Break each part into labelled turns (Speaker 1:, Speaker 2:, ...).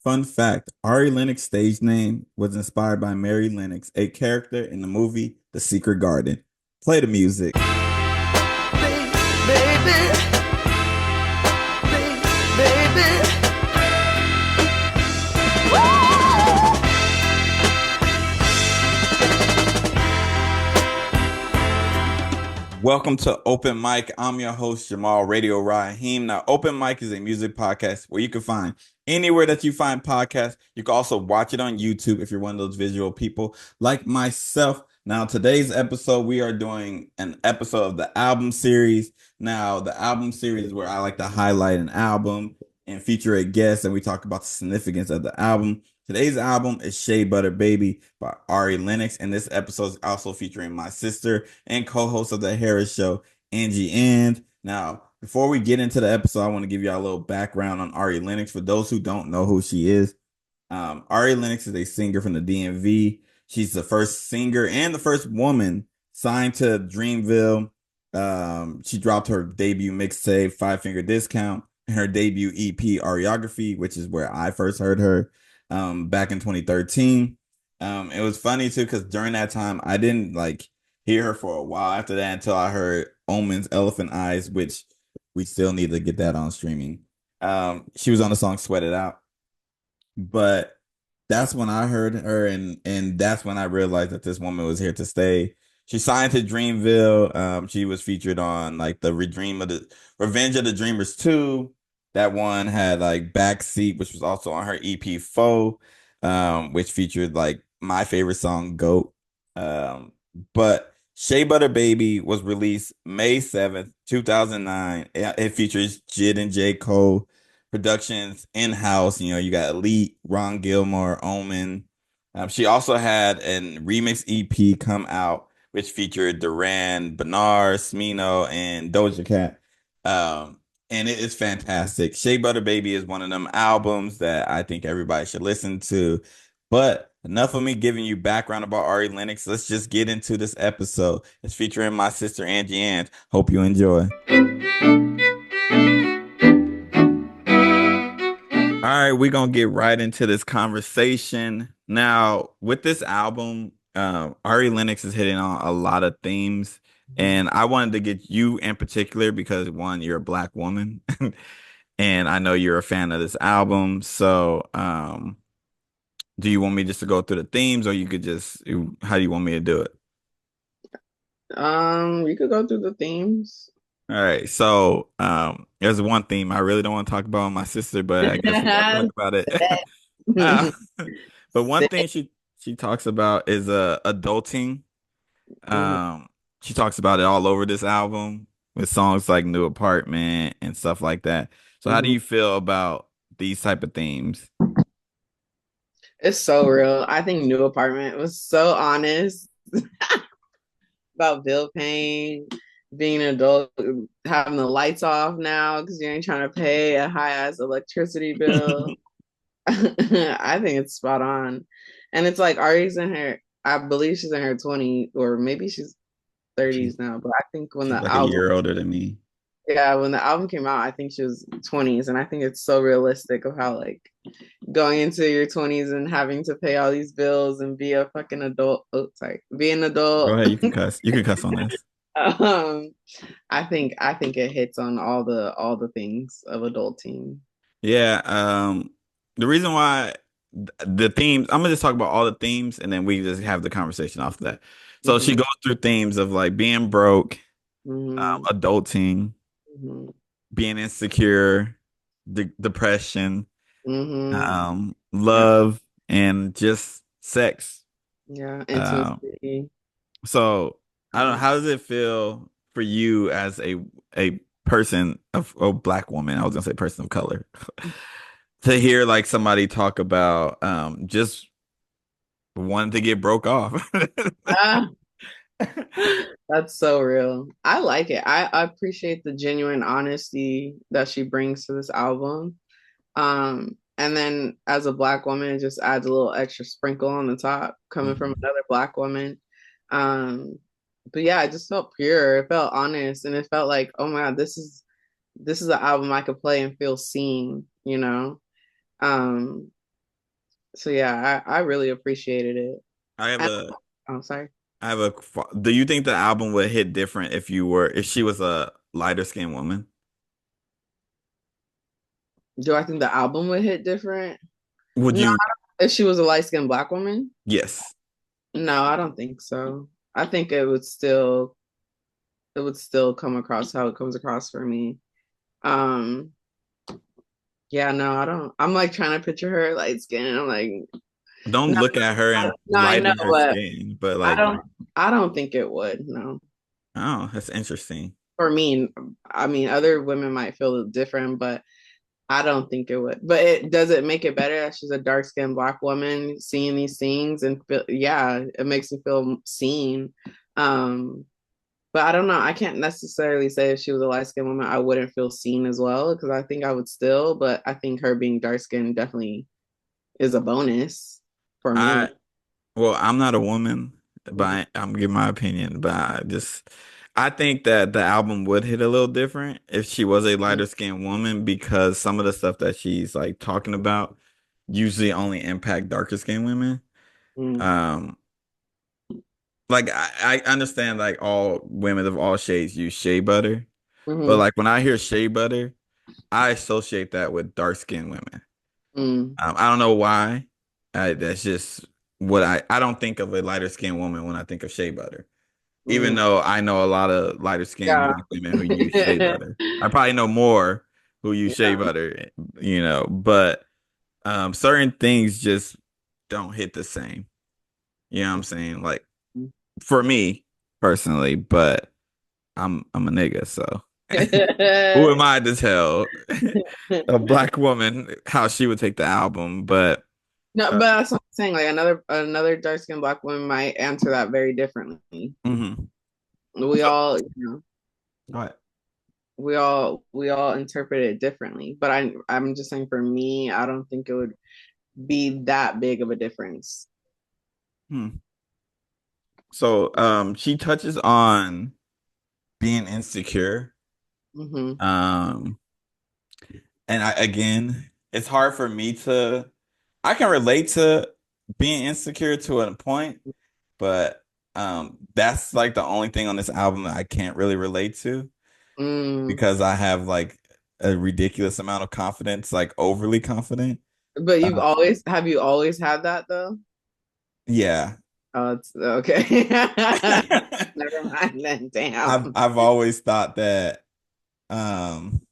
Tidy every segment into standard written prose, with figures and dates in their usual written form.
Speaker 1: Fun fact, Ari Lennox's stage name was inspired by Mary Lennox, a character in the movie The Secret Garden. Play the music.
Speaker 2: Baby, baby.
Speaker 1: Welcome to Open Mic. I'm your host, Jamal Radio Raheem. Now, Open Mic is a music podcast where you can find anywhere that you find podcasts. You can also watch it on YouTube if you're one of those visual people like myself. Now, today's episode, we are doing an episode of the album series. Now, the album series is where I like to highlight an album and feature a guest, and we talk about the significance of the album. Today's album is Shea Butter Baby by Ari Lennox, and this episode is also featuring my sister and co-host of the Harris Show, Angie Ang. Now, before we get into the episode, I want to give you a little background on Ari Lennox. For those who don't know who she is, Ari Lennox is a singer from the DMV. She's the first singer and the first woman signed to Dreamville. She dropped her debut mixtape, Five Finger Discount, and her debut EP, Ariography, which is where I first heard her back in 2013. It was funny too because during that time I didn't like hear her for a while after that until I heard Omen's Elephant Eyes, which we still need to get that on streaming. She was on the song Sweat It Out, but that's when I heard her, and that's when I realized that this woman was here to stay. She signed to Dreamville. She was featured on like the Revenge of the Dreamers 2. That one had like Backseat, which was also on her EP Foe, which featured like my favorite song, Goat. But Shea Butter Baby was released May 7th, 2009. It features Jid and J. Cole productions in-house. You know, you got Elite, Ron Gilmore, Omen. She also had a remix EP come out, which featured Duran, Bernard, Smino, and Doja Cat. And it is fantastic. Shea Butter Baby is one of them albums that I think everybody should listen to. But enough of me giving you background about Ari Lennox. Let's just get into this episode. It's featuring my sister Angie Ang. Hope you enjoy. All right, we're gonna get right into this conversation. Now, with this album, Ari Lennox is hitting on a lot of themes. And I wanted to get you in particular because one, you're a black woman, and I know you're a fan of this album. So, do you want me just to go through the themes, or you could just, how do you want me to do it?
Speaker 3: You could go through the themes.
Speaker 1: All right. So, there's one theme I really don't want to talk about with my sister, but I guess we gotta talk about it. Uh, but one thing she talks about is adulting. She talks about it all over this album with songs like New Apartment and stuff like that. So how do you feel about these type of themes?
Speaker 3: It's so real. I think New Apartment was so honest about bill paying, being an adult, having the lights off now because you ain't trying to pay a high ass electricity bill. I think it's spot on. And it's like Ari's in her, I believe she's in her 20s, or maybe she's 30s now. But I think when
Speaker 1: She's
Speaker 3: the
Speaker 1: like a
Speaker 3: album,
Speaker 1: year older than me.
Speaker 3: yeah, when the album came out, I think she was 20s. And I think it's so realistic of how like going into your 20s and having to pay all these bills and be a fucking adult. Oh, sorry, be an
Speaker 1: Go
Speaker 3: adult.
Speaker 1: ahead, you can cuss. You can cuss on this.
Speaker 3: um, I think it hits on all the things of adulting.
Speaker 1: Yeah. The reason why the themes, I'm gonna just talk about all the themes and then we just have the conversation after that. So she
Speaker 3: Mhm,
Speaker 1: goes through themes of like being broke,
Speaker 3: mhm,
Speaker 1: adulting,
Speaker 3: mhm,
Speaker 1: being insecure, depression,
Speaker 3: mhm. Yeah,
Speaker 1: love, and just sex.
Speaker 3: yeah,
Speaker 1: Um,
Speaker 3: intimacy.
Speaker 1: so I don't know,
Speaker 3: Yeah.
Speaker 1: how does it feel for you as a person of a black woman? I was gonna say person of color. To hear like somebody talk about just wanting to get broke off.
Speaker 3: Ah, that's so real. I like it. I appreciate the genuine honesty that she brings to this album. And then as a black woman, it just adds a little extra sprinkle on the top coming from
Speaker 1: Mhm.
Speaker 3: another black woman. Um, but yeah, it just felt pure. It felt honest, and it felt like, oh my God, this is an album I could play and feel seen. Um, So yeah, I really appreciated it.
Speaker 1: I have
Speaker 3: And,
Speaker 1: a
Speaker 3: I'm sorry.
Speaker 1: I have a do you think the album would hit different if she was a lighter skinned woman?
Speaker 3: Do I think the album would hit different?
Speaker 1: Would
Speaker 3: No,
Speaker 1: you?
Speaker 3: if she was a light skinned black woman?
Speaker 1: Yes.
Speaker 3: No, I don't think so. I think it would still come across how it comes across for me. Um, yeah, no, I don't. I'm like trying to picture her light skin. And I'm like,
Speaker 1: Don't
Speaker 3: no,
Speaker 1: look at her and
Speaker 3: no, I know,
Speaker 1: lighten her
Speaker 3: but
Speaker 1: skin, but
Speaker 3: I
Speaker 1: like,
Speaker 3: don't. I don't think it would. No,
Speaker 1: oh, that's interesting.
Speaker 3: for me, I mean, other women might feel different, but I don't think it would. But it does it make it better that she's a dark skinned black woman seeing these things and feel, yeah, it makes me feel seen. Um, but I don't know. I can't necessarily say if she was a light skinned woman, I wouldn't feel seen as well because I think I would still. But I think her being dark skinned definitely is a bonus for me.
Speaker 1: I Well, I'm not a woman, but
Speaker 3: Mhm.
Speaker 1: I'm giving my opinion. But I think that the album would hit a little different if she was a lighter skinned woman because some of the stuff that she's like talking about usually only impact darker skinned women.
Speaker 3: Mm-hmm.
Speaker 1: Um, like I understand like all women of all shades use shea butter, but
Speaker 3: Mm-hmm.
Speaker 1: like when I hear shea butter, I associate that with dark skinned women. I don't know why. That's just what I don't think of a lighter skinned woman when I think of shea butter. Even
Speaker 3: Mm-hmm.
Speaker 1: though I know a lot of lighter skinned
Speaker 3: Yeah.
Speaker 1: black women who use shea butter. I probably know more who use shea
Speaker 3: Yeah.
Speaker 1: butter, but certain things just don't hit the same. You know what I'm saying? Like for me personally, but I'm a nigga, so who am I to tell a black woman how she would take the album? But
Speaker 3: No, but
Speaker 1: uh,
Speaker 3: that's what I'm saying. Like another dark skinned black woman might answer that very differently.
Speaker 1: mhm.
Speaker 3: We
Speaker 1: So,
Speaker 3: all,
Speaker 1: go ahead.
Speaker 3: we all interpret it differently. But I'm just saying for me, I don't think it would be that big of a difference.
Speaker 1: Hmm. So, she touches on being insecure.
Speaker 3: Mm-hmm.
Speaker 1: Um, and again, it's hard for me I can relate to being insecure to a point, but that's like the only thing on this album that I can't really relate to
Speaker 3: Mm.
Speaker 1: because I have like a ridiculous amount of confidence, like overly confident.
Speaker 3: But
Speaker 1: Uh,
Speaker 3: have you always had that though?
Speaker 1: yeah.
Speaker 3: Oh, it's okay. Never mind then. Damn.
Speaker 1: I've always thought that um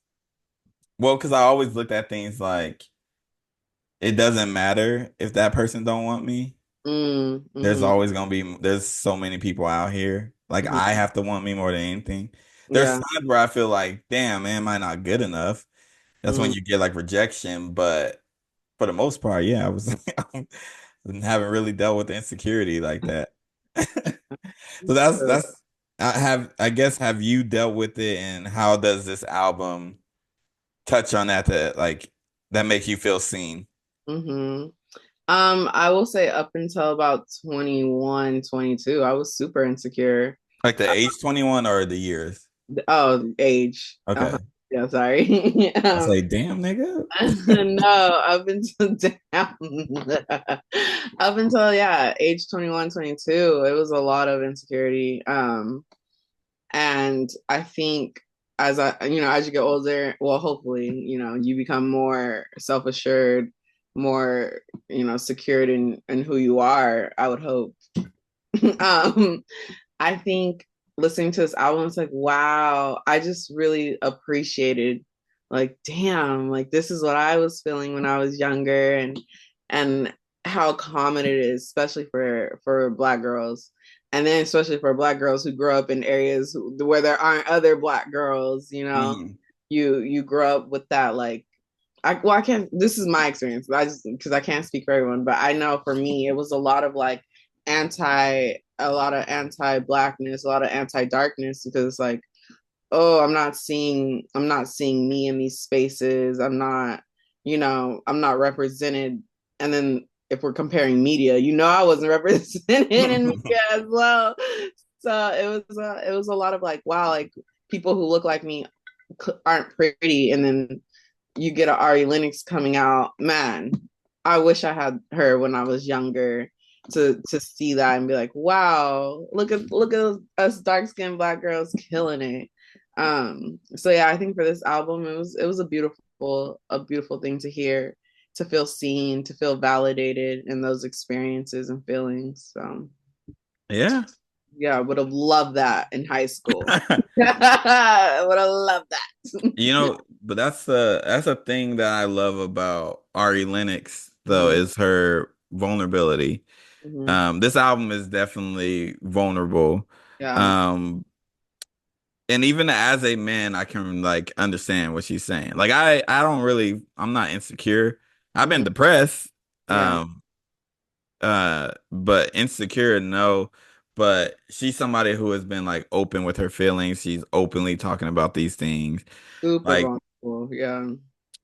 Speaker 1: well, because I always looked at things like it doesn't matter if that person don't want me.
Speaker 3: Mm-hmm.
Speaker 1: There's so many people out here. Like
Speaker 3: Hmm.
Speaker 1: I have to want me more than anything. There's
Speaker 3: Yeah.
Speaker 1: times where I feel like, damn, man, am I not good enough? That's when
Speaker 3: Mm.
Speaker 1: you get like rejection. But for the most part, yeah, I was I haven't really dealt with the insecurity like that. So that's I guess have you dealt with it and how does this album touch on that like that make you feel seen?
Speaker 3: Mm-hmm. I will say up until about 21, 22, I was super insecure.
Speaker 1: Like the age 21 or the years?
Speaker 3: Oh, age.
Speaker 1: Okay.
Speaker 3: Yeah, sorry.
Speaker 1: I say, damn nigga.
Speaker 3: No, up until up until yeah, age 21, 22, it was a lot of insecurity. And I think as you get older, well, hopefully, you become more self-assured, more, secured in who you are, I would hope. um, I think listening to this album, it's like, wow, I just really appreciated, like, damn, like this is what I was feeling when I was younger, and how common it is, especially for Black girls, and then especially for Black girls who grow up in areas where there aren't other Black girls.
Speaker 1: Mhm.
Speaker 3: You grow up with that, like, I can't. This is my experience. I just because I can't speak for everyone, but I know for me, it was a lot of like a lot of anti-blackness, a lot of anti-darkness, because it's like, oh, I'm not seeing me in these spaces. I'm not represented. And then if we're comparing media, I wasn't represented in media as well. So it was a lot of like, wow, like people who look like me aren't pretty, and then you get an Ari Lennox coming out, man, I wish I had her when I was younger to see that and be like, wow, look at us dark skinned Black girls killing it. So yeah, I think for this album it was a beautiful thing to hear, to feel seen, to feel validated in those experiences and feelings. So
Speaker 1: Yeah.
Speaker 3: yeah, I would have loved that in high school. I would have loved that.
Speaker 1: But that's a thing that I love about Ari Lennox though,
Speaker 3: Mhm,
Speaker 1: is her vulnerability.
Speaker 3: mhm.
Speaker 1: This album is definitely vulnerable.
Speaker 3: Yeah.
Speaker 1: Um, and even as a man, I can like understand what she's saying. Like I'm not insecure. I've been
Speaker 3: Mhm.
Speaker 1: depressed.
Speaker 3: Yeah.
Speaker 1: Um, but insecure, no. But she's somebody who has been like open with her feelings. She's openly talking about these things.
Speaker 3: Super
Speaker 1: Like,
Speaker 3: vulnerable. Yeah.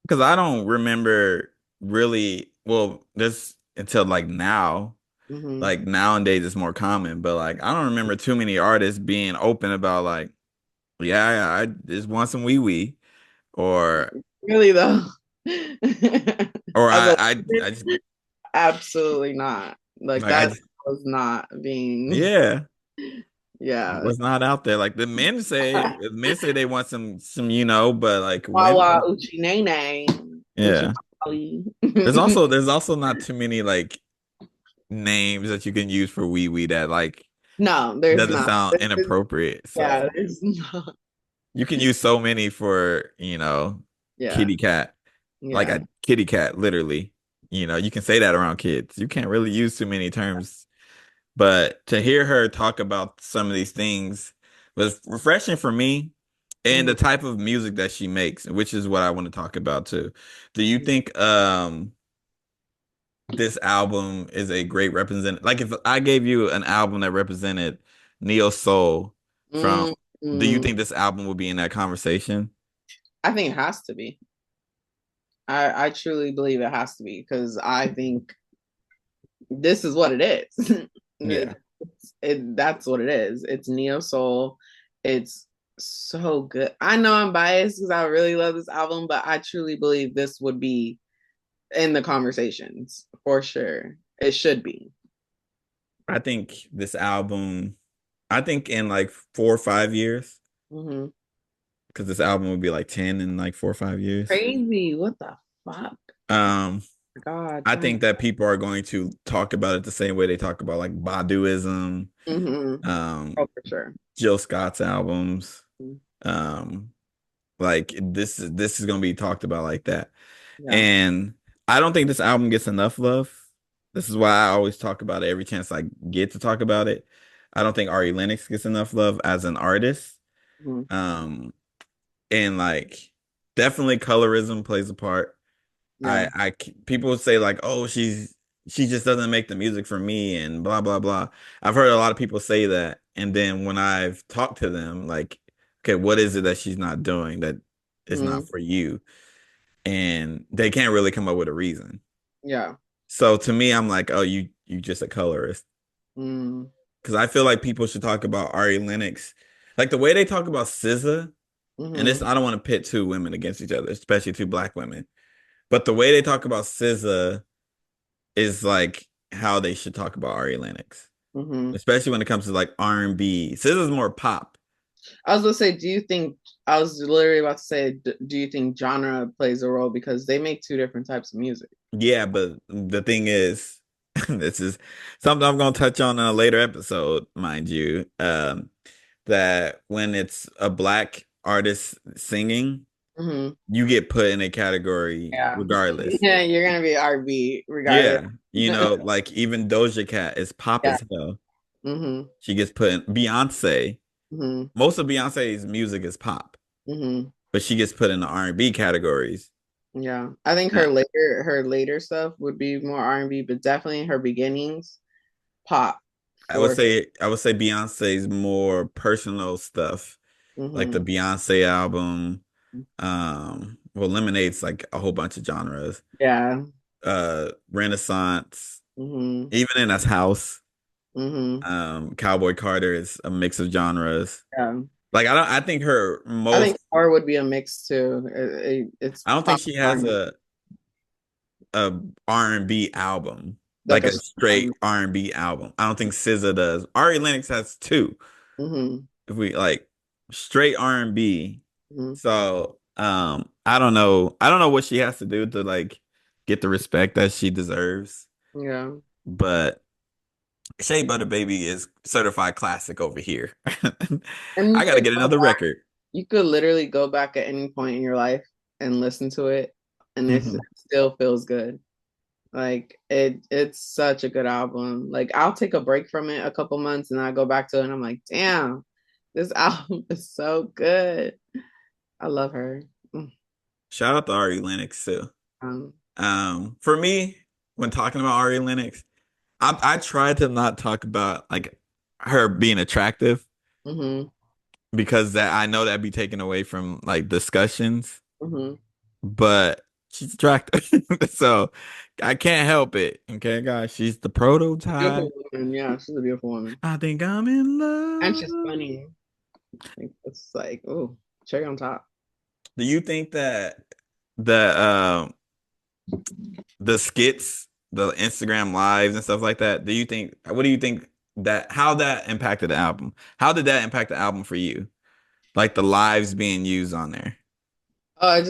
Speaker 1: because I don't remember really, well, this until like now.
Speaker 3: Hmm.
Speaker 1: Like nowadays it's more common, but like I don't remember too many artists being open about like, yeah, I just want some wee wee, or
Speaker 3: Really though.
Speaker 1: or
Speaker 3: As a
Speaker 1: I
Speaker 3: woman,
Speaker 1: just
Speaker 3: absolutely not. Like
Speaker 1: like I
Speaker 3: that
Speaker 1: just
Speaker 3: was not being,
Speaker 1: yeah.
Speaker 3: yeah.
Speaker 1: Was not out there. Like the men say they want some, but like
Speaker 3: Wawa
Speaker 1: women,
Speaker 3: Uchi Nene. Uchi
Speaker 1: yeah.
Speaker 3: Mali.
Speaker 1: There's also not too many like names that you can use for wee wee that like
Speaker 3: No, there's
Speaker 1: doesn't
Speaker 3: not.
Speaker 1: sound inappropriate. So
Speaker 3: Yeah, there's not.
Speaker 1: you can use so many for,
Speaker 3: Yeah,
Speaker 1: kitty cat. Like
Speaker 3: yeah.
Speaker 1: a kitty cat, literally. You can say that around kids. You can't really use too many terms. But to hear her talk about some of these things was refreshing for me, and
Speaker 3: Mhm.
Speaker 1: the type of music that she makes, which is what I want to talk about too. Do you think this album is a great represent like if I gave you an album that represented neo soul from do you
Speaker 3: Mm-mm.
Speaker 1: think this album would be in that conversation?
Speaker 3: I think it has to be. I truly believe it has to be because I think this is what it is.
Speaker 1: Yeah.
Speaker 3: That's what it is. It's neo soul. It's so good. I know I'm biased because I really love this album, but I truly believe this would be in the conversations for sure. It should be.
Speaker 1: I think this album I think in like 4 or 5 years,
Speaker 3: Hmm.
Speaker 1: because this album would be like 10 in like 4 or 5 years.
Speaker 3: Crazy. What the fuck?
Speaker 1: Um,
Speaker 3: God,
Speaker 1: I
Speaker 3: time.
Speaker 1: think that people are going to talk about it the same way they talk about like Baduism,
Speaker 3: Hmm.
Speaker 1: um,
Speaker 3: Oh, for sure.
Speaker 1: Jill Scott's albums. Um, like this is gonna be talked about like that.
Speaker 3: Yeah.
Speaker 1: And I don't think this album gets enough love. This is why I always talk about it every chance I get to talk about it. I don't think Ari Lennox gets enough love as an artist.
Speaker 3: Hmm.
Speaker 1: Um, and like definitely colorism plays a part.
Speaker 3: Yeah.
Speaker 1: People say like, oh, she just doesn't make the music for me and blah blah blah. I've heard a lot of people say that, and then when I've talked to them, like, okay, what is it that she's not doing that is
Speaker 3: Hmm.
Speaker 1: not for you? And they can't really come up with a reason.
Speaker 3: Yeah.
Speaker 1: So to me, I'm like, oh, you just a colorist,
Speaker 3: Mm.
Speaker 1: because I feel like people should talk about Ari Lennox, like the way they talk about SZA. And
Speaker 3: Hmm.
Speaker 1: this, I don't want to pit two women against each other, especially two black women. But the way they talk about SZA is like how they should talk about Ari Lennox,
Speaker 3: Hmm.
Speaker 1: especially when it comes to like R&B. SZA's more pop.
Speaker 3: I was gonna say, do you think? I was literally about to say, do you think genre plays a role because they make two different types of music?
Speaker 1: Yeah, but the thing is, this is something I'm going to touch on in a later episode, mind you. That when it's a black artist singing,
Speaker 3: Hmm.
Speaker 1: you get put in a category
Speaker 3: Yeah,
Speaker 1: regardless.
Speaker 3: yeah, you're gonna be RB regardless.
Speaker 1: Yeah, like even Doja Cat is pop
Speaker 3: Yeah.
Speaker 1: as hell.
Speaker 3: Hmm.
Speaker 1: She gets put in Beyonce.
Speaker 3: Hmm.
Speaker 1: Most of Beyonce's music is pop,
Speaker 3: Hmm.
Speaker 1: but she gets put in the R&B categories.
Speaker 3: Yeah, I think
Speaker 1: Now,
Speaker 3: her later stuff would be more R&B, but definitely her beginnings pop
Speaker 1: I would
Speaker 3: for sure.
Speaker 1: say I would say Beyonce's more personal stuff, like the
Speaker 3: Hmm.
Speaker 1: Beyonce album. Well, Lemonade's like a whole bunch of genres.
Speaker 3: Yeah.
Speaker 1: Renaissance,
Speaker 3: Hmm.
Speaker 1: even in that's house.
Speaker 3: Hmm.
Speaker 1: Cowboy Carter is a mix of genres.
Speaker 3: Yeah.
Speaker 1: Like I think her
Speaker 3: I
Speaker 1: most
Speaker 3: think Core would be a mix too. It's
Speaker 1: I don't think
Speaker 3: pop
Speaker 1: she has
Speaker 3: R&B.
Speaker 1: a a R&B album,
Speaker 3: Like
Speaker 1: like
Speaker 3: a
Speaker 1: a straight R&B album. I don't think SZA does. Ari Lennox has two.
Speaker 3: mm-hmm,
Speaker 1: If we like straight R&B.
Speaker 3: mm-hmm.
Speaker 1: So, I don't know. I don't know what she has to do to like get the respect that she deserves.
Speaker 3: Yeah.
Speaker 1: But Shea Butter Baby is certified classic over here.
Speaker 3: And
Speaker 1: I gotta get another record.
Speaker 3: you could literally go back at any point in your life and listen to it, and it
Speaker 1: Mhm.
Speaker 3: still feels good. Like it's such a good album. Like I'll take a break from it a couple months and I go back to it and I'm like, damn, this album is so good. I love her. Mm.
Speaker 1: Shout out to Ari Lennox too.
Speaker 3: Um,
Speaker 1: For me, when talking about Ari Lennox, I try to not talk about like her being attractive
Speaker 3: hmm
Speaker 1: because that I know that'd be taken away from like discussions,
Speaker 3: hmm
Speaker 1: but she's attractive. So I can't help it. Okay, guys, she's the prototype.
Speaker 3: Beautiful woman. Yeah, she's a beautiful woman.
Speaker 1: I think I'm in
Speaker 3: And she's
Speaker 1: love.
Speaker 3: funny. Like, it's like, oh, cherry on top.
Speaker 1: Do you think that the the skits, the Instagram lives and stuff like that, what do you think that how that impacted the album? How did that impact the album for you? Like the lives being used on there.
Speaker 3: Oh,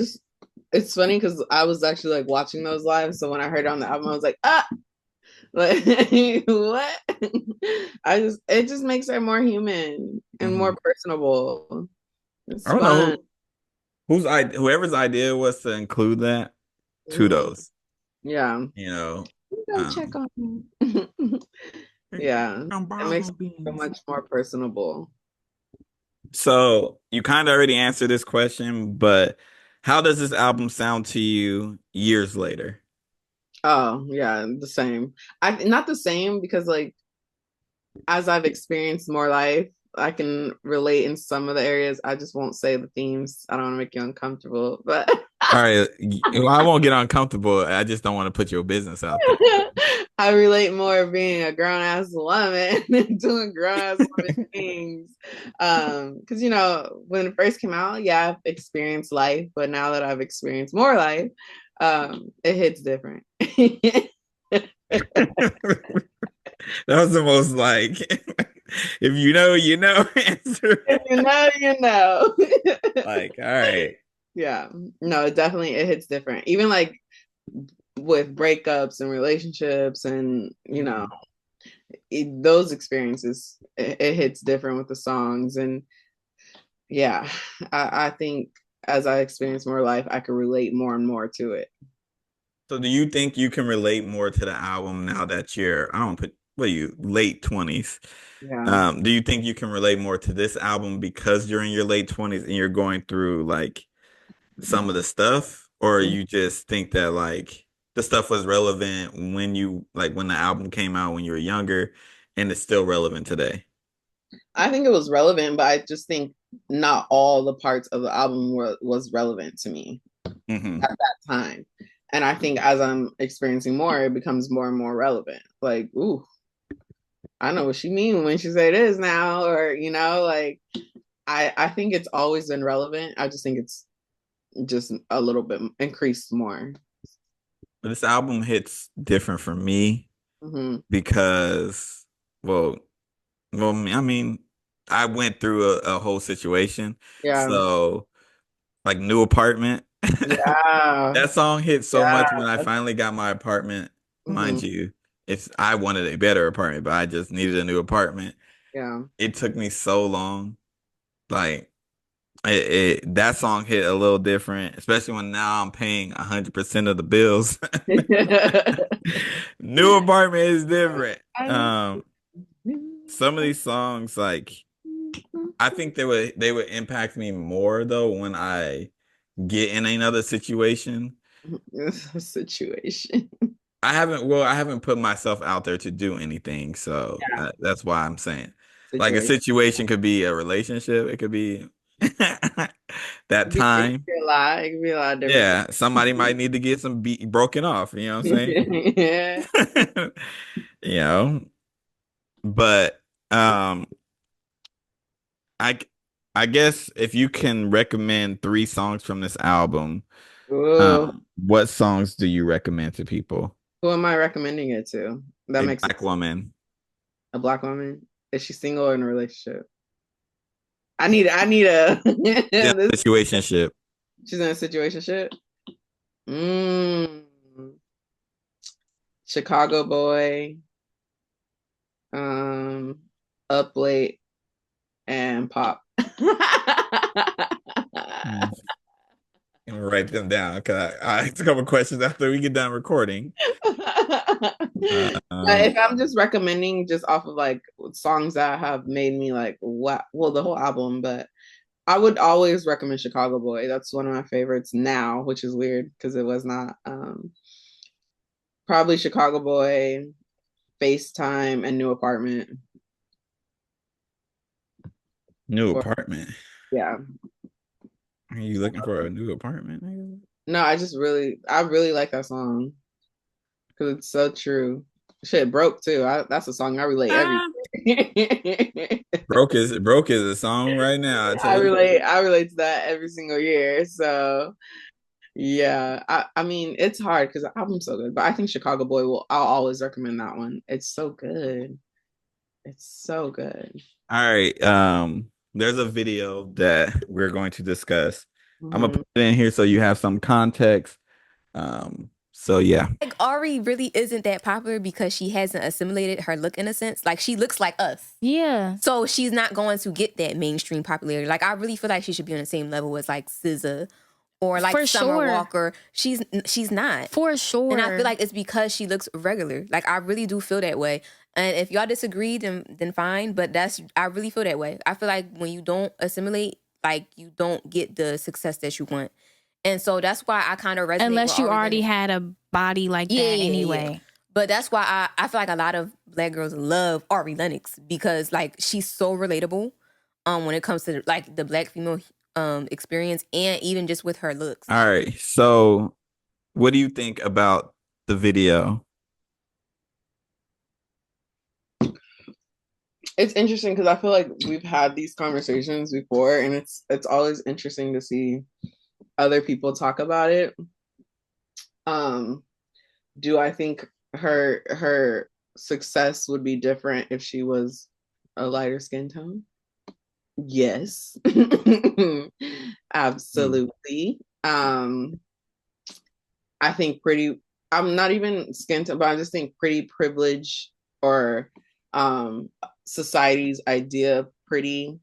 Speaker 3: it's funny because I was actually like watching those live. So when I heard it on the album, I was like, ah, like what? It just makes her more human and
Speaker 1: Hmm.
Speaker 3: more personable.
Speaker 1: I
Speaker 3: It's
Speaker 1: don't know
Speaker 3: fun.
Speaker 1: whoever's idea was to include that,
Speaker 3: Mhm.
Speaker 1: kudos.
Speaker 3: Yeah.
Speaker 1: You know,
Speaker 3: Go check
Speaker 1: um,
Speaker 3: on him. Yeah.
Speaker 1: I'm
Speaker 3: It makes
Speaker 1: Bravo
Speaker 3: it so
Speaker 1: beans.
Speaker 3: much more personable.
Speaker 1: So you kind of already answered this question, but how does this album sound to you years later?
Speaker 3: Oh, yeah, the same. I not the same because like as I've experienced more life, I can relate in some of the areas. I just won't say the themes. I don't want to make you uncomfortable, but
Speaker 1: All right, I won't get uncomfortable. I just don't want to put your business out there.
Speaker 3: I relate more being a grown ass woman and doing grown ass woman things. Because when it first came out, yeah, I've experienced life, but now that I've experienced more life, it hits different.
Speaker 1: That was the most like, if you know, you know answer.
Speaker 3: If you know, you know.
Speaker 1: Like, all right.
Speaker 3: Yeah, no, it hits different. Even like with breakups and relationships and
Speaker 1: Mhm.
Speaker 3: those experiences, it hits different with the songs. And yeah, I think as I experience more life, I can relate more and more to it.
Speaker 1: So do you think you can relate more to the album now that you're, I don't put, what are you, late 20s?
Speaker 3: Yeah.
Speaker 1: Do you think you can relate more to this album because you're in your late 20s and you're going through like some of the stuff? Or you just think that like the stuff was relevant when you, like when the album came out when you were younger and it's still relevant today?
Speaker 3: I think it was relevant, but I just think not all the parts of the album was relevant to me
Speaker 1: Hmm.
Speaker 3: at that time. And I think as I'm experiencing more, it becomes more and more relevant. Like, ooh, I know what she mean when she say this now, or like I think it's always been relevant. I just think it's just a little bit increased more.
Speaker 1: But this album hits different for me
Speaker 3: Hmm
Speaker 1: because, well, I mean, I went through a whole situation.
Speaker 3: Yeah,
Speaker 1: So, like, new apartment.
Speaker 3: yeah,
Speaker 1: That song hit so
Speaker 3: yeah.
Speaker 1: much when I finally got my apartment.
Speaker 3: hmm
Speaker 1: Mind you, it's I wanted a better apartment, but I just needed a new apartment.
Speaker 3: Yeah.
Speaker 1: It took me so long. Like, that song hit a little different, especially when now I'm paying 100% of the bills. New apartment is different. Some of these songs, like I think they would impact me more though when I get in another situation.
Speaker 3: Situation.
Speaker 1: I haven't put myself out there to do anything, so
Speaker 3: Yeah,
Speaker 1: that's why I'm saying like a
Speaker 3: situation.
Speaker 1: situation could be a relationship, it could be that
Speaker 3: It could
Speaker 1: time.
Speaker 3: be a lot. It could be a lot of different
Speaker 1: Yeah, somebody might need to get some beat broken off, you know what I'm
Speaker 3: things. Yeah.
Speaker 1: saying? You know, but um I I guess if you can recommend three songs from this album,
Speaker 3: Ooh.
Speaker 1: What songs do you recommend to people?
Speaker 3: Who am I recommending it to? That
Speaker 1: A
Speaker 3: makes
Speaker 1: black woman.
Speaker 3: a black woman. Is she single or in a relationship? I need a
Speaker 1: Yeah,
Speaker 3: this,
Speaker 1: situationship.
Speaker 3: she's in a situationship. Mm, Chicago boy, um, up late and pop.
Speaker 1: Hmm. I'm gonna write them down because I asked a couple questions after we get done recording.
Speaker 3: But if I'm just recommending just off of like songs that have made me like what well the whole album, but I would always recommend Chicago Boy. That's one of my favorites now, which is weird because it was not. Probably Chicago Boy, FaceTime, and New Apartment.
Speaker 1: New
Speaker 3: Or
Speaker 1: apartment.
Speaker 3: yeah.
Speaker 1: Are you looking for a new apartment, nigga?
Speaker 3: No, I really like that song because it's so true. Shit, broke too. That's a song I relate every.
Speaker 1: Ah. Broke is a song right now. I tell you.
Speaker 3: I relate to that every single year. So yeah, I mean it's hard because the album's so good, but I think Chicago Boy I'll always recommend that one. It's so good. It's so good.
Speaker 1: All right. There's a video that we're going to discuss. I'm gonna
Speaker 3: Mhm.
Speaker 1: put it in here so you have some context. So yeah.
Speaker 2: Like Ari really isn't that popular because she hasn't assimilated her look in a sense. Like she looks like us.
Speaker 4: Yeah.
Speaker 2: So she's not going to get that mainstream popularity. Like I really feel like she should be on the same level as like SZA or like
Speaker 4: For
Speaker 2: Summer
Speaker 4: sure.
Speaker 2: Walker. She's not.
Speaker 4: For sure.
Speaker 2: And I feel like it's because she looks regular. Like I really do feel that way. And if y'all disagree, then fine. But I really feel that way. I feel like when you don't assimilate, like you don't get the success that you want. And so that's why I kind of resonate.
Speaker 4: Unless you
Speaker 2: with
Speaker 4: already had a body like that anyway.
Speaker 2: Yeah. But that's why I feel like a lot of black girls love Ari Lennox because like she's so relatable when it comes to like the black female experience and even just with her looks.
Speaker 1: All right. So what do you think about the video?
Speaker 3: It's interesting because I feel like we've had these conversations before, and it's always interesting to see other people talk about it. Do I think her success would be different if she was a lighter skin tone? Yes. Absolutely. I think I'm not even skin tone, but I just think pretty privilege or society's idea of pretty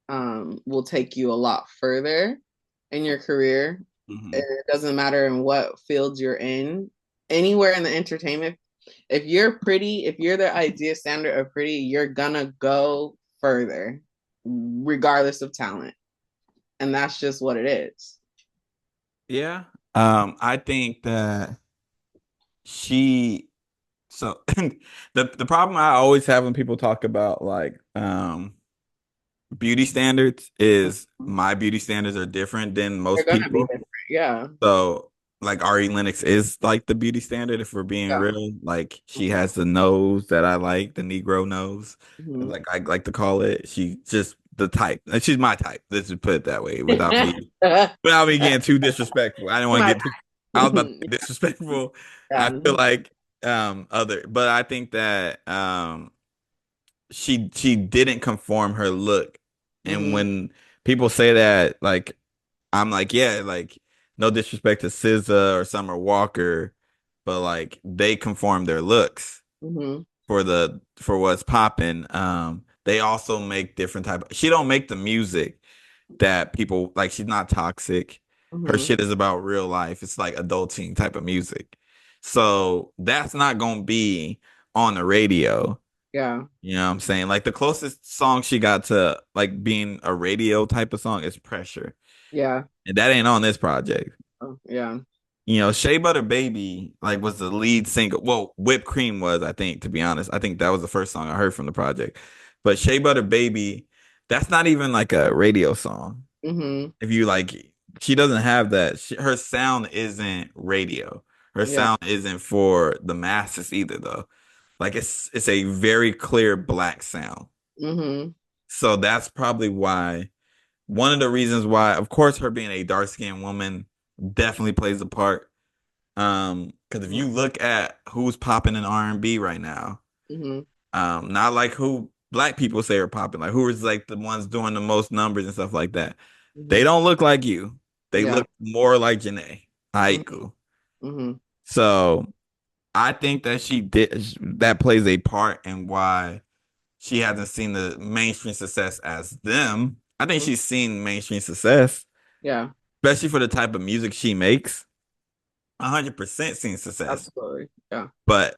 Speaker 3: will take you a lot further in your career.
Speaker 1: Mm-hmm.
Speaker 3: It doesn't matter in what fields you're in, anywhere in the entertainment. If you're pretty, if you're the idea standard of pretty, you're gonna go further, regardless of talent. And that's just what it is.
Speaker 1: Yeah. I think that so the problem I always have when people talk about like beauty standards is my beauty standards are different than most
Speaker 3: They're gonna be
Speaker 1: people.
Speaker 3: different. Yeah.
Speaker 1: So like Ari Lennox is like the beauty standard if we're being real. Like she has the nose that I like, the Negro nose, like I like to call it. She just the type. And she's my type. Let's just put it that way without me getting too disrespectful. I don't want to get I was about to be disrespectful. I feel like but I think that she didn't conform her look. And when people say that, like I'm like, yeah, like no disrespect to SZA or Summer Walker, but like they conform their looks for what's popping. They also make different type. She don't make the music that people like. She's not toxic. Her shit is about real life. It's like adulting type of music. So that's not gonna be on the radio.
Speaker 3: Yeah.
Speaker 1: You know what I'm saying? Like the closest song she got to like being a radio type of song is Pressure.
Speaker 3: Yeah.
Speaker 1: And that ain't on this project.
Speaker 3: Oh, yeah.
Speaker 1: You know, Shea Butter Baby like was the lead single. Well, Whipped Cream was, I think, to be honest. I think that was the first song I heard from the project. But Shea Butter Baby, that's not even like a radio song. If you like, she doesn't have that. Her sound isn't radio. Her sound isn't for the masses either, though. Like it's a very clear black sound. So that's probably why one of the reasons why, of course, her being a dark-skinned woman definitely plays a part. Because if you look at who's popping in R&B right now, not like who black people say are popping, like who is like the ones doing the most numbers and stuff like that. They don't look like you. They look more like Janae Haiku. So I think that that plays a part in why she hasn't seen the mainstream success as them. I think she's seen mainstream success.
Speaker 3: Yeah.
Speaker 1: Especially for the type of music she makes. 100% seen success.
Speaker 3: Absolutely. Yeah.
Speaker 1: But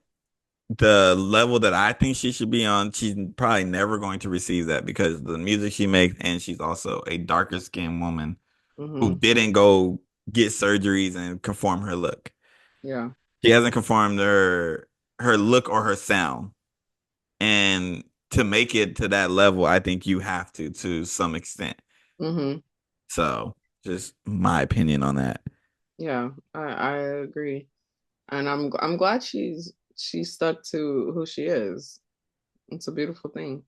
Speaker 1: the level that I think she should be on, she's probably never going to receive that because the music she makes, and she's also a darker skinned woman who didn't go get surgeries and conform her look.
Speaker 3: Yeah.
Speaker 1: She hasn't conformed her look or her sound. And to make it to that level, I think you have to some extent. So just my opinion on that.
Speaker 3: Yeah, I agree. And I'm glad she stuck to who she is. It's a beautiful thing.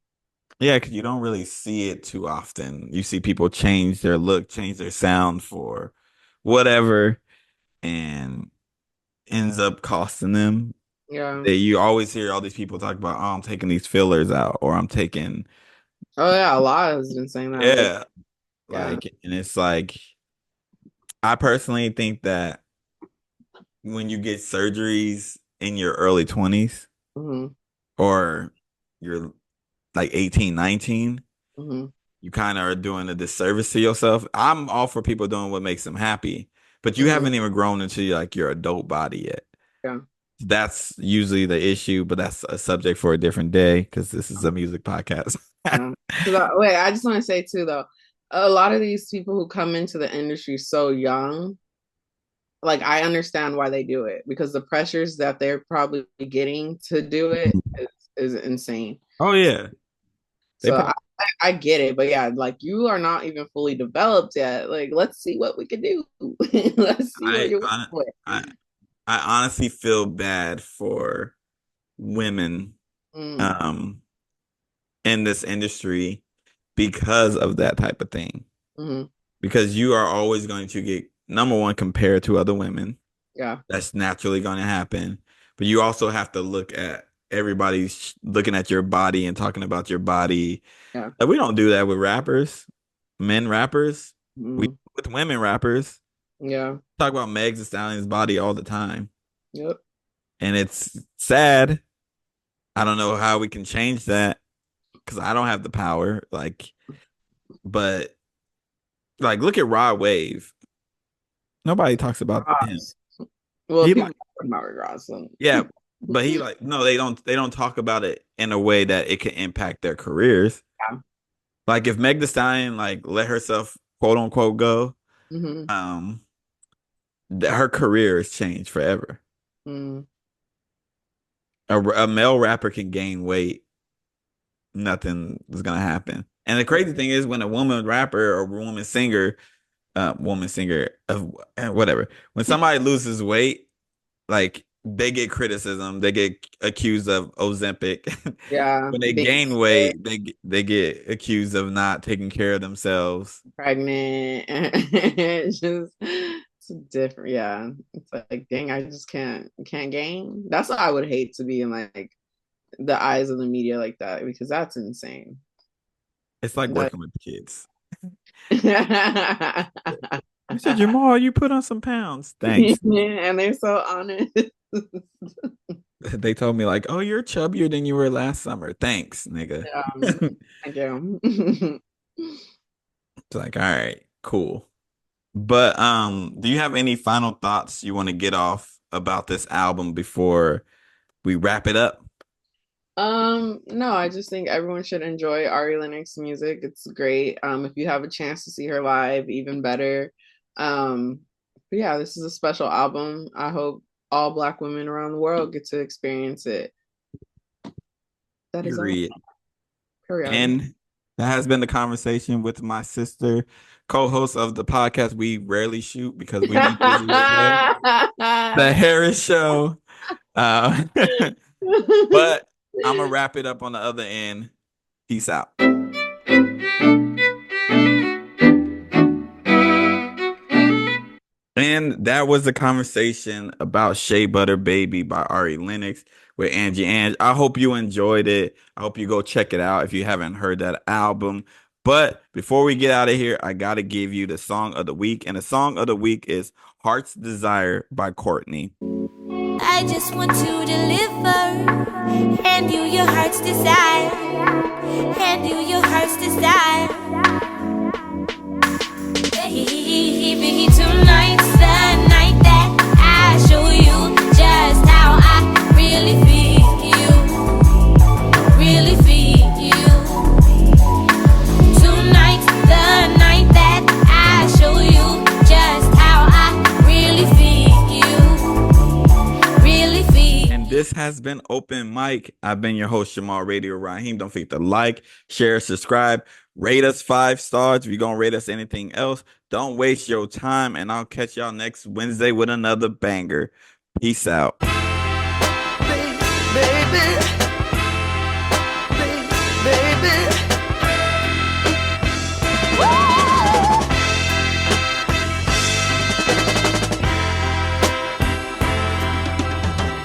Speaker 1: Yeah, because you don't really see it too often. You see people change their look, change their sound for whatever, and ends up costing them.
Speaker 3: Yeah.
Speaker 1: You always hear all these people talk about, oh, I'm taking these fillers out, or I'm taking.
Speaker 3: Oh yeah, a lot has been saying that.
Speaker 1: Yeah.
Speaker 3: Yeah.
Speaker 1: And it's like, I personally think that when you get surgeries in your early 20s or you're like 18, 19, you kind of are doing a disservice to yourself. I'm all for people doing what makes them happy, but you haven't even grown into like your adult body yet.
Speaker 3: Yeah.
Speaker 1: That's usually the issue, but that's a subject for a different day because this is a music podcast.
Speaker 3: Wait, I just want to say too, though, a lot of these people who come into the industry so young, like I understand why they do it because the pressures that they're probably getting to do it is insane.
Speaker 1: Oh yeah.
Speaker 3: So I get it, but yeah, like you are not even fully developed yet. Like, let's see what we can do. Let's see what you're with.
Speaker 1: I honestly feel bad for women in this industry because of that type of thing. Because you are always going to get, number one, compared to other women.
Speaker 3: Yeah.
Speaker 1: That's naturally going to happen. But you also have to look at everybody's looking at your body and talking about your body.
Speaker 3: Yeah.
Speaker 1: Like, we don't do that with rappers, men rappers. We do with women rappers.
Speaker 3: Yeah.
Speaker 1: Talk about Meg Thee Stallion's body all the time.
Speaker 3: Yep.
Speaker 1: And it's sad. I don't know how we can change that because I don't have the power. But look at Rod Wave. Nobody talks about him.
Speaker 3: Well, people talk about Ross.
Speaker 1: Yeah, but they don't talk about it in a way that it can impact their careers.
Speaker 3: Yeah.
Speaker 1: Like if Meg Thee Stallion let herself quote unquote go, her career has changed forever. A male rapper can gain weight, nothing is gonna happen. And the crazy thing is when a woman rapper or woman singer, whatever, when somebody loses weight, like they get criticism, they get accused of Ozempic.
Speaker 3: Yeah.
Speaker 1: When they gain weight, they get accused of not taking care of themselves.
Speaker 3: Pregnant. It's different. Yeah. It's like, dang, I just can't gain. That's what I would hate to be in like the eyes of the media like that because that's insane.
Speaker 1: It's like working with kids. I said, Jamal, you put on some pounds. Thanks.
Speaker 3: And they're so honest.
Speaker 1: They told me like, oh, you're chubbier than you were last summer. Thanks, nigga.
Speaker 3: Thank you.
Speaker 1: It's like, all right, cool. But do you have any final thoughts you want to get off about this album before we wrap it up?
Speaker 3: No, I just think everyone should enjoy Ari Lennox music. It's great. If you have a chance to see her live, even better. But yeah, this is a special album. I hope all Black women around the world get to experience it. That is all.
Speaker 1: And that has been the conversation with my sister, co-host of the podcast We Rarely Shoot because we need busy the Harris Show. But I'm gonna wrap it up on the other end. Peace out. And that was the conversation about Shea Butter Baby by Ari Lennox with Angie Ang. I hope you enjoyed it. I hope you go check it out if you haven't heard that album. But before we get out of here, I got to give you the song of the week. And the song of the week is Heart's Desire by Courtnie.
Speaker 5: I just want to deliver, hand you your heart's desire, hand you your heart's desire. Baby, tonight's the night that I show you just how I really feel you, really feel you. Tonight's the night that I show you just how I really feel you, really feel.
Speaker 1: And this has been Open Mic. I've been your host, Jamal Radio Raheem. Don't forget to like, share, subscribe. Rate us 5 stars. If you're going to rate us anything else, don't waste your time. And I'll catch y'all next Wednesday with another banger. Peace out.
Speaker 6: Baby.